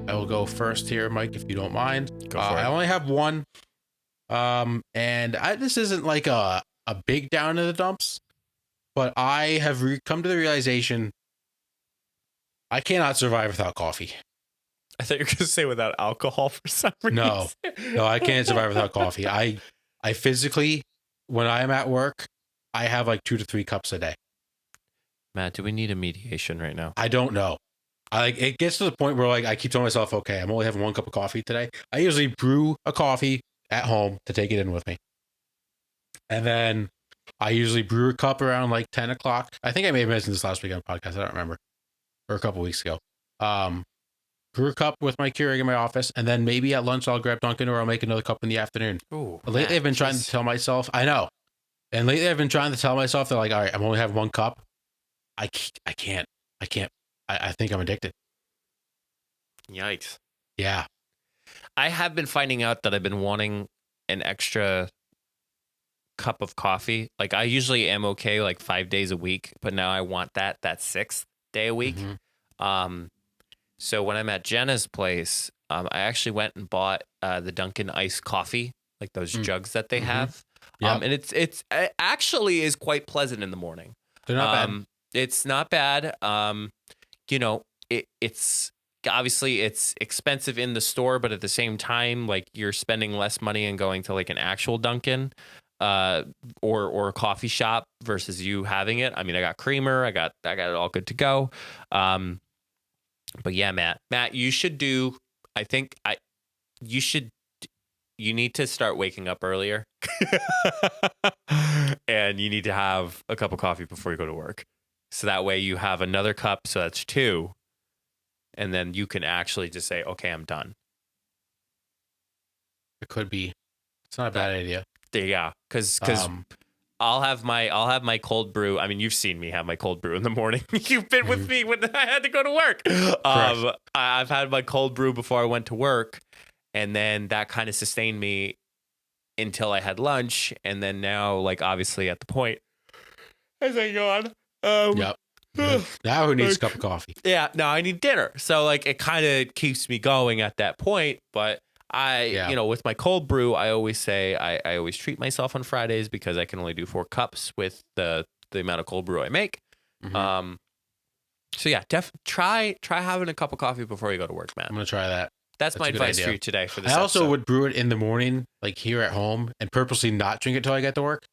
will go first here, Mike, if you don't mind. Go for it. I only have one. And this isn't like a big down in the dumps, but I have come to the realization I cannot survive without coffee. I thought you were going to say without alcohol for some reason. No, I can't survive without coffee. I physically, when I am at work, I have like 2 to 3 cups a day. Matt, do we need a mediation right now? I don't know. It gets to the point where like I keep telling myself, okay, I'm only having 1 cup of coffee today. I usually brew a coffee at home to take it in with me. And then I usually brew a cup around like 10 o'clock. I think I may have mentioned this last week on the podcast. I don't remember. Or a couple weeks ago. Brew a cup with my Keurig in my office. And then maybe at lunch I'll grab Dunkin' or I'll make another cup in the afternoon. Ooh, lately I've been trying to tell myself, I know. And lately I've been trying to tell myself that like, all right, I'm only having 1 cup. I can't. I think I'm addicted. Yikes. Yeah. I have been finding out that I've been wanting an extra cup of coffee. Like I usually am okay like 5 days a week, but now I want that 6th day a week. So when I'm at Jenna's place, I actually went and bought the Dunkin' iced coffee, like those jugs that they have. And it actually is quite pleasant in the morning. They're not bad. It's not bad. It's obviously it's expensive in the store, but at the same time, like you're spending less money and going to like an actual Dunkin' or a coffee shop versus you having it. I mean, I got creamer, I got it all good to go. But yeah, Matt, you should do. I think you need to start waking up earlier, and you need to have a cup of coffee before you go to work. So that way you have another cup, so that's 2. And then you can actually just say, okay, I'm done. It could be. It's not a bad idea. Yeah, because I'll have my cold brew. I mean, you've seen me have my cold brew in the morning. You've been with me when I had to go to work. I've had my cold brew before I went to work, and then that kind of sustained me until I had lunch, and then now, like, obviously at the point as I yawn. Yep. Now who needs a cup of coffee? Yeah, no, I need dinner. So like it kind of keeps me going at that point. But with my cold brew, I always say I always treat myself on Fridays because I can only do 4 cups with the amount of cold brew I make. Mm-hmm. So yeah, try having a cup of coffee before you go to work, man. I'm gonna try that. That's my advice for you today for this I also episode. would brew it in the morning, like here at home, and purposely not drink it till I get to work.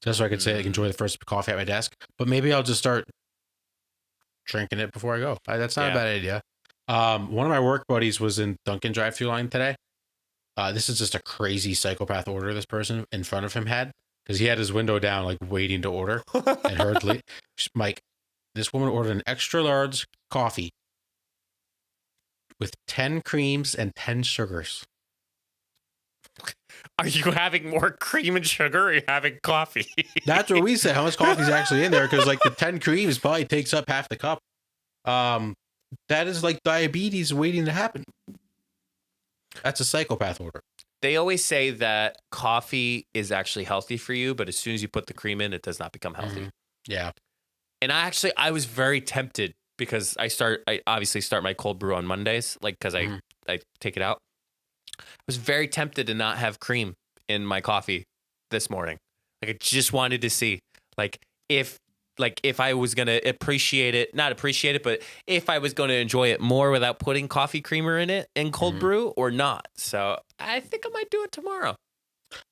Just so I could say I can enjoy the first coffee at my desk. But maybe I'll just start drinking it before I go. That's not a bad idea. One of my work buddies was in Dunkin' drive-thru line today. This is just a crazy psychopath order this person in front of him had, because he had his window down, like waiting to order, and hurriedly, Mike, this woman ordered an extra large coffee with 10 creams and 10 sugars. Are you having more cream and sugar, or are you having coffee? That's what we said. How much coffee is actually in there? Because like the 10 creams probably takes up half the cup. That is like diabetes waiting to happen. That's a psychopath order. They always say that coffee is actually healthy for you, but as soon as you put the cream in, it does not become healthy. Yeah. And I was very tempted because I obviously start my cold brew on Mondays, like because I take it out. I was very tempted to not have cream in my coffee this morning. Like I just wanted to see if I was going to not appreciate it, but if I was going to enjoy it more without putting coffee creamer in it in cold brew or not. So I think I might do it tomorrow.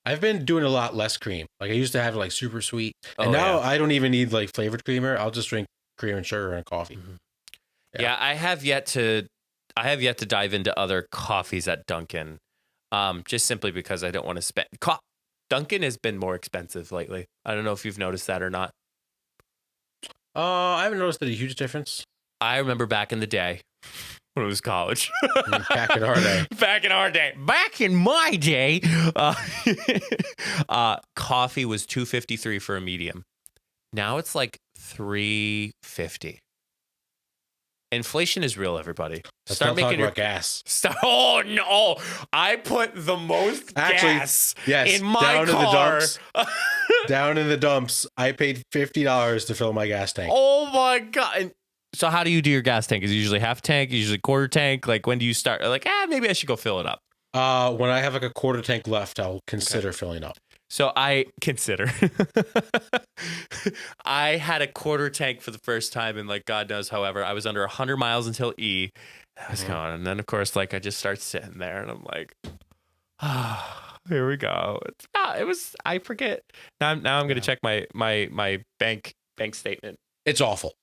I've been doing a lot less cream. Like I used to have like super sweet, and now I don't even need like flavored creamer. I'll just drink cream and sugar and coffee. Mm-hmm. Yeah, I have yet to dive into other coffees at Dunkin', just simply because I don't want to spend. Dunkin' has been more expensive lately. I don't know if you've noticed that or not. I haven't noticed a huge difference. I remember back in the day when it was college. Back in our day. Back in my day, coffee was $2.53 for a medium. Now it's like $3.50. Inflation is real, everybody. Start making about gas. Oh no! I put the most gas in my car. Down in the dumps. I paid $50 to fill my gas tank. Oh my god! And so how do you do your gas tank? Is it usually half tank? Usually quarter tank? Like when do you start? Like maybe I should go fill it up. When I have like a quarter tank left, I'll consider filling up. So I consider. I had a quarter tank for the first time in like God knows however. I was under 100 miles until E. I was going, and then of course like I just start sitting there and I'm like, here we go. I forget. Now I'm gonna check my bank statement. It's awful.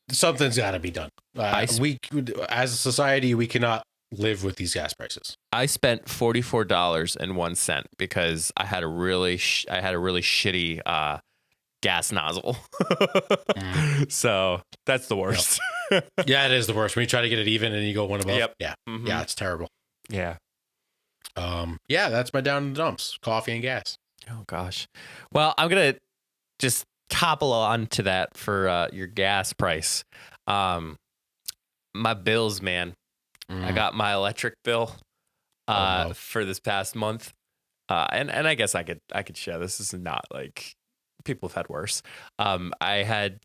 Something's got to be done. As a society, we cannot live with these gas prices. I spent $44.01 because I had a really shitty gas nozzle. So that's the worst. Yep. Yeah, it is the worst when you try to get it even and you go one above. Yep. Yeah. Mm-hmm. Yeah, it's terrible. Yeah. Yeah, that's my down in the dumps. Coffee and gas. Oh gosh. Well, I'm gonna just topple on to that for your gas price. My bills, man. I got my electric bill for this past month. And I guess I could share this. This is not like people have had worse. I had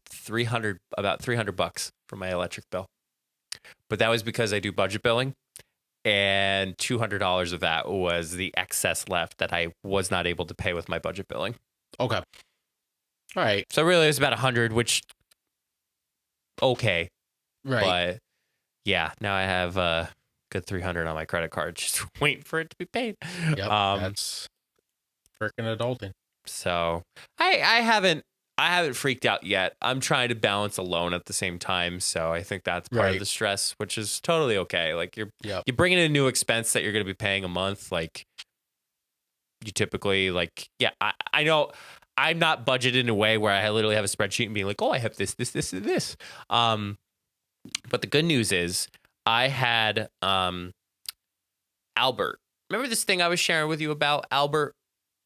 about $300 for my electric bill. But that was because I do budget billing, and $200 of that was the excess left that I was not able to pay with my budget billing. Okay. All right. So really it was about 100, which okay. Right. But yeah, now I have a good 300 on my credit card, just waiting for it to be paid. Yep, that's freaking adulting. So I haven't freaked out yet. I'm trying to balance a loan at the same time, so I think that's part of the stress, which is totally okay. Like you're bringing in a new expense that you're going to be paying a month. Like you typically I know I'm not budgeted in a way where I literally have a spreadsheet and being like, oh, I have this, and this. But the good news is I had Albert. Remember this thing I was sharing with you about Albert?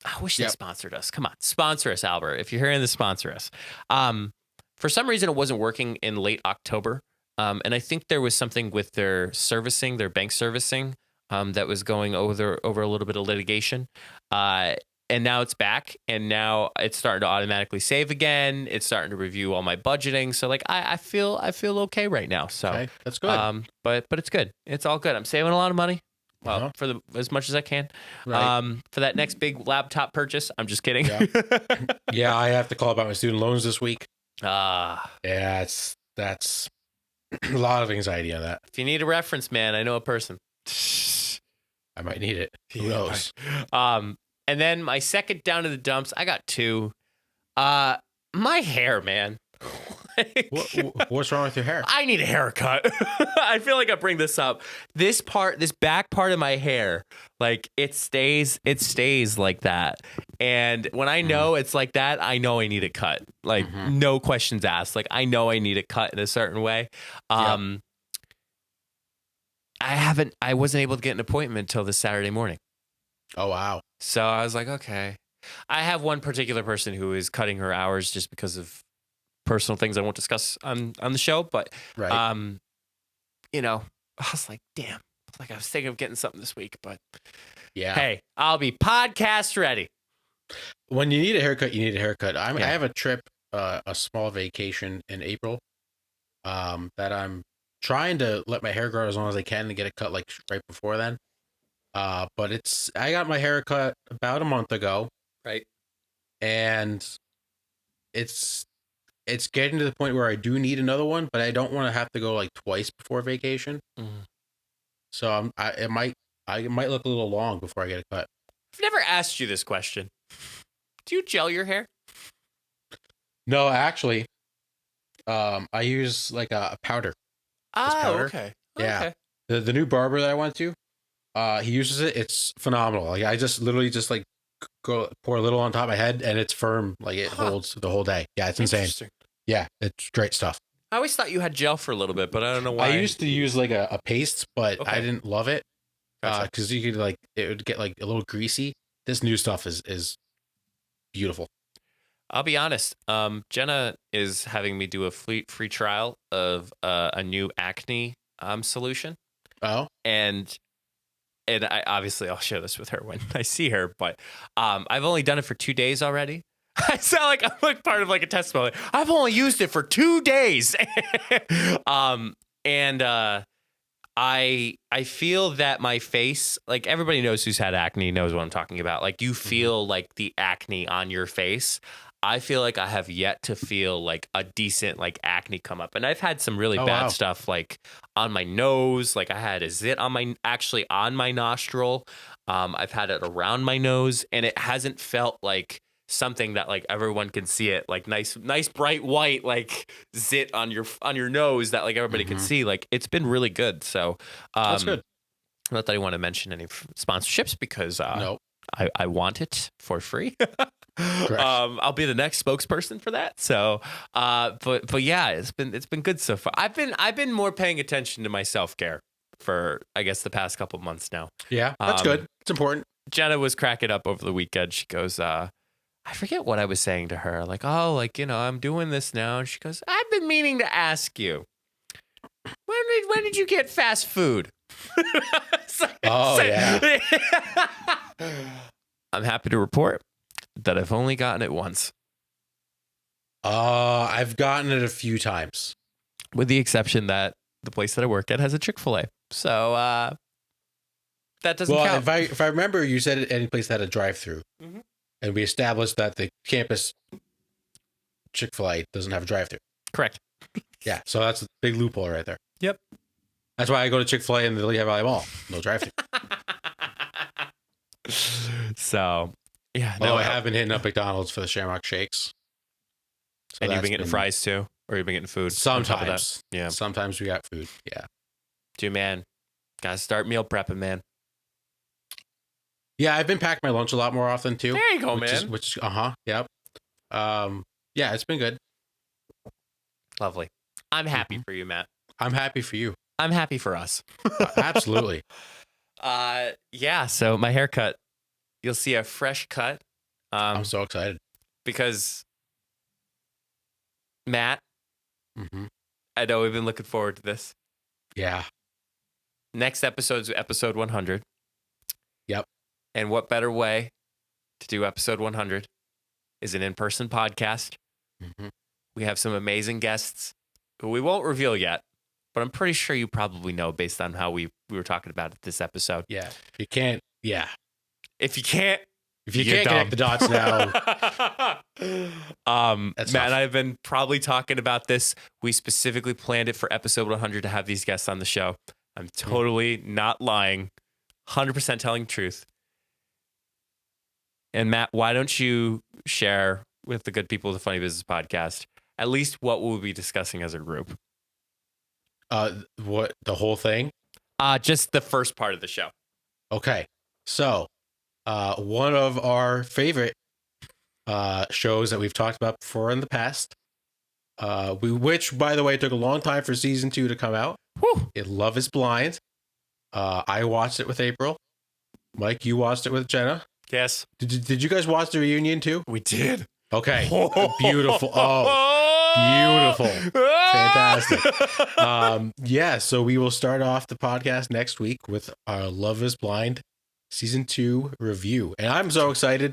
I wish they sponsored us. Come on, sponsor us, Albert. If you're hearing this, sponsor us. For some reason, it wasn't working in late October. And I think there was something with their servicing, their bank servicing, that was going over a little bit of litigation. And now it's back, and now it's starting to automatically save again. It's starting to review all my budgeting. So like I feel okay right now. So Okay, that's good. But it's good. It's all good. I'm saving a lot of money. Well, for as much as I can. Right. For that next big laptop purchase. I'm just kidding. Yeah. Yeah, I have to call about my student loans this week. Yeah, that's a lot of anxiety on that. If you need a reference, man, I know a person. I might need it. Who knows? And then my second down to the dumps, I got two. My hair, man. What's wrong with your hair? I need a haircut. I feel like I bring this up. This back part of my hair, like it stays like that. And when I know it's like that, I know I need it cut. Like no questions asked. Like I know I need it cut in a certain way. I wasn't able to get an appointment until this Saturday morning. Oh, wow. So I was like, okay. I have one particular person who is cutting her hours just because of personal things I won't discuss on the show. But, you know, I was like, damn. Like I was thinking of getting something this week, but hey, I'll be podcast ready. When you need a haircut, you need a haircut. I have a trip, a small vacation in April, that I'm trying to let my hair grow as long as I can and get it cut like right before then. But I got my hair cut about a month ago. Right. And it's getting to the point where I do need another one, but I don't want to have to go like twice before vacation. So it might look a little long before I get it cut. I've never asked you this question. Do you gel your hair? No, actually, I use like a powder. Powder. Okay. Yeah. Okay. The new barber that I went to, he uses it. It's phenomenal. Like I just literally just like pour a little on top of my head and it's firm. Like it holds the whole day. Yeah, it's insane. Yeah, it's great stuff. I always thought you had gel for a little bit, but I don't know why. I used to use like a paste, but I didn't love it because you could it would get like a little greasy. This new stuff is beautiful. I'll be honest. Jenna is having me do a free trial of a new acne solution. Oh, and I obviously I'll share this with her when I see her, but I've only done it for 2 days already. I sound like I'm like part of like a testimony. I've only used it for 2 days. I feel that my face, like everybody knows who's had acne knows what I'm talking about. Like you feel like the acne on your face. I feel like I have yet to feel like a decent like acne come up. And I've had some really bad stuff like on my nose. Like I had a zit on my nostril. I've had it around my nose and it hasn't felt like something that like everyone can see it, like nice bright white like zit on your nose that like everybody can see. Like it's been really good. So that's good. Not that I want to mention any sponsorships because no. I want it for free. I'll be the next spokesperson for that. So, but yeah, it's been good so far. I've been more paying attention to my self-care for I guess the past couple months now. Yeah, that's good. It's important. Jenna was cracking up over the weekend. She goes, I forget what I was saying to her. Like, oh, like, you know, I'm doing this now. And she goes, I've been meaning to ask you, when did you get fast food? Yeah. I'm happy to report that I've only gotten it once. I've gotten it a few times. With the exception that the place that I work at has a Chick-fil-A. So that doesn't count. If I remember, you said any place that had a drive-through. And we established that the campus Chick-fil-A doesn't have a drive-through. Correct. Yeah, so that's a big loophole right there. Yep. That's why I go to Chick-fil-A in the Lehigh Valley Mall. No drive-through. So, yeah. No, I have been hitting up McDonald's for the Shamrock Shakes. So and you've been getting fries too? Or you've been getting food? Sometimes. Yeah. Sometimes we got food. Yeah. Dude, man. Gotta start meal prepping, man. Yeah, I've been packing my lunch a lot more often too. There you go, man. Yep. Yeah, it's been good. Lovely. I'm happy for you, Matt. I'm happy for you. I'm happy for us. Absolutely. Yeah, so my haircut, you'll see a fresh cut I'm so excited. Because Matt, Mm-hmm. I know we've been looking forward to this. Yeah. Next episode is episode 100. Yep. And what better way to do episode 100 is an in-person podcast. Mm-hmm. We have some amazing guests who we won't reveal yet, but I'm pretty sure you probably know based on how we were talking about it this episode. Yeah. You can't. Yeah. If you can't connect the dots now, Matt and I have been probably talking about this. We specifically planned it for episode 100 to have these guests on the show. I'm totally not lying, 100% telling the truth. And Matt, why don't you share with the good people of the Funny Business Podcast at least what we'll be discussing as a group? What, the whole thing? Just the first part of the show. Okay. So, one of our favorite shows that we've talked about before in the past, which, by the way, took a long time for season 2 to come out. Whew. Love is Blind. I watched it with April. Mike, you watched it with Jenna. Yes. Did you guys watch the reunion too? We did. Okay. Beautiful. Oh, beautiful. Fantastic. Yeah, so we will start off the podcast next week with our Love is Blind season 2 review. And I'm so excited.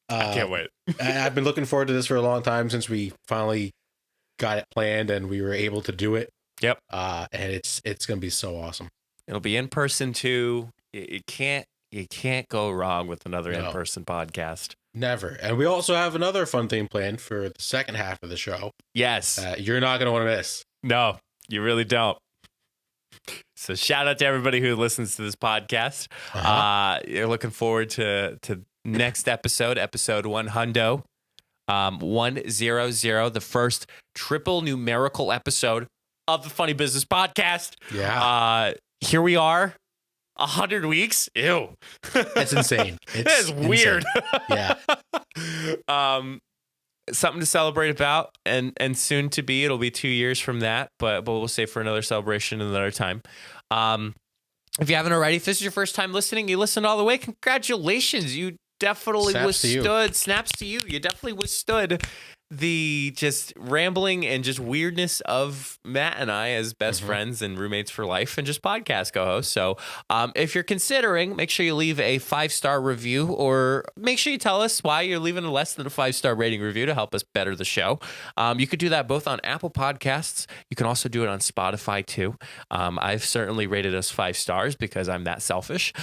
I can't wait. I've been looking forward to this for a long time since we finally got it planned and we were able to do it. Yep. And it's going to be so awesome. It'll be in person too. You can't go wrong with another in-person podcast. Never. And we also have another fun thing planned for the second half of the show. Yes. You're not going to want to miss. No, you really don't. So shout out to everybody who listens to this podcast. You're looking forward to next episode 100. 100, the first triple numerical episode of the Funny Business Podcast. Yeah. Here we are. 100 weeks? Ew. That's insane. It's weird. Yeah. Something to celebrate about, and soon to be, it'll be 2 years from that, but we'll save for another celebration another time. If you haven't already, if this is your first time listening, you listened all the way, congratulations. You definitely withstood. Snaps to you. You definitely withstood the just rambling and just weirdness of Matt and I as best friends and roommates for life and just podcast co-hosts. So if you're considering, make sure you leave a 5-star review, or make sure you tell us why you're leaving a less than a 5-star rating review to help us better the show. You could do that both on Apple Podcasts. You can also do it on Spotify too. I've certainly rated us 5 stars because I'm that selfish.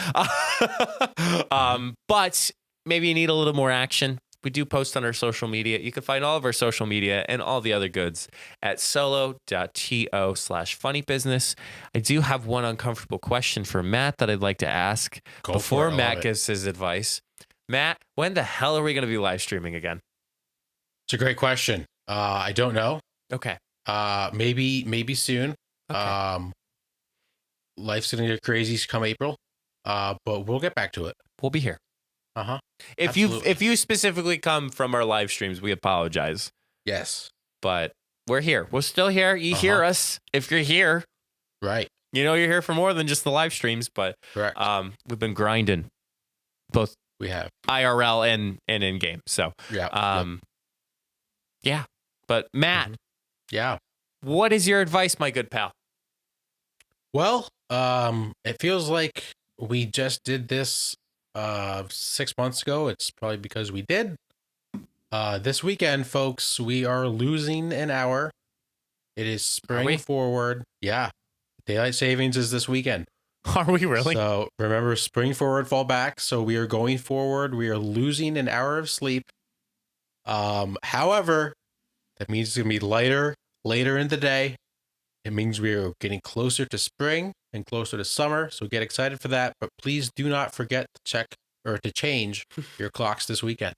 But maybe you need a little more action. We do post on our social media. You can find all of our social media and all the other goods at solo.to/funnybusiness. I do have one uncomfortable question for Matt that I'd like to ask before Matt gives his advice. Matt, when the hell are we going to be live streaming again? It's a great question. I don't know. Okay. Maybe soon. Okay. Life's going to get crazy come April. But we'll get back to it. We'll be here. If Absolutely. you specifically come from our live streams, we apologize. Yes. But we're here. We're still here. You hear us if you're here. Right. You know you're here for more than just the live streams, but Correct. We've been grinding both We have IRL and in game. So yeah. yeah. But Matt, Yeah. what is your advice, my good pal? Well, it feels like we just did this 6 months ago. It's probably because we did. This weekend, folks, we are losing an hour. It is spring forward. Yeah. Daylight savings is this weekend. Are we really? So remember, spring forward, fall back. So we are going forward. We are losing an hour of sleep. However, that means it's going to be later in the day. It means we are getting closer to spring and closer to summer. So get excited for that. But please do not forget to check or to change your clocks this weekend.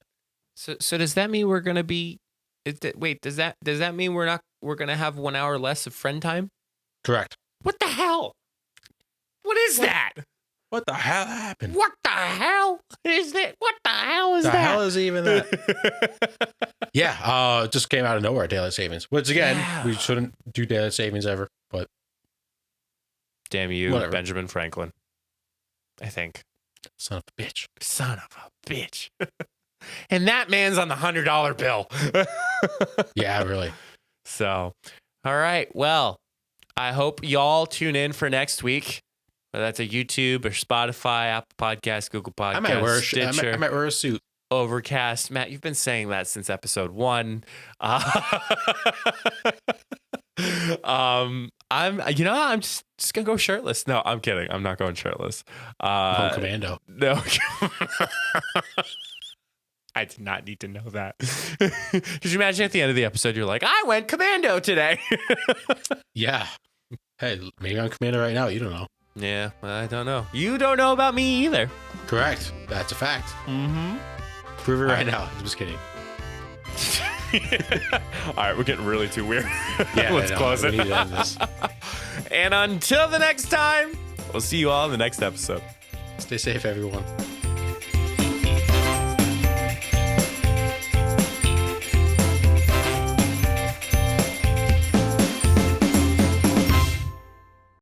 So does that mean we're going to be wait, does that mean we're going to have 1 hour less of friend time? Correct. What the hell? What is that? What the hell happened? What the hell is that? What the hell is the that? The hell is even that? Yeah, it just came out of nowhere, daylight savings. Which again, we shouldn't do daylight savings ever, but damn you, whatever. Benjamin Franklin. I think. Son of a bitch. Son of a bitch. And that man's on the $100 bill. Yeah, really. So, all right. Well, I hope y'all tune in for next week. Whether that's a YouTube or Spotify, Apple Podcasts, Google Podcasts, I might wear Stitcher, I might wear a suit. Overcast. Matt, you've been saying that since episode 1. I'm just gonna go shirtless. No, I'm kidding. I'm not going shirtless. Home commando. No. I did not need to know that. Could you imagine at the end of the episode, you're like, I went commando today. Yeah. Hey, maybe I'm commando right now. You don't know. Yeah, I don't know. You don't know about me either. Correct. That's a fact. Mm-hmm. Prove it right now. I'm just kidding. All right, we're getting really too weird. Yeah, Let's close it. We need to end this. And until the next time, we'll see you all in the next episode. Stay safe, everyone.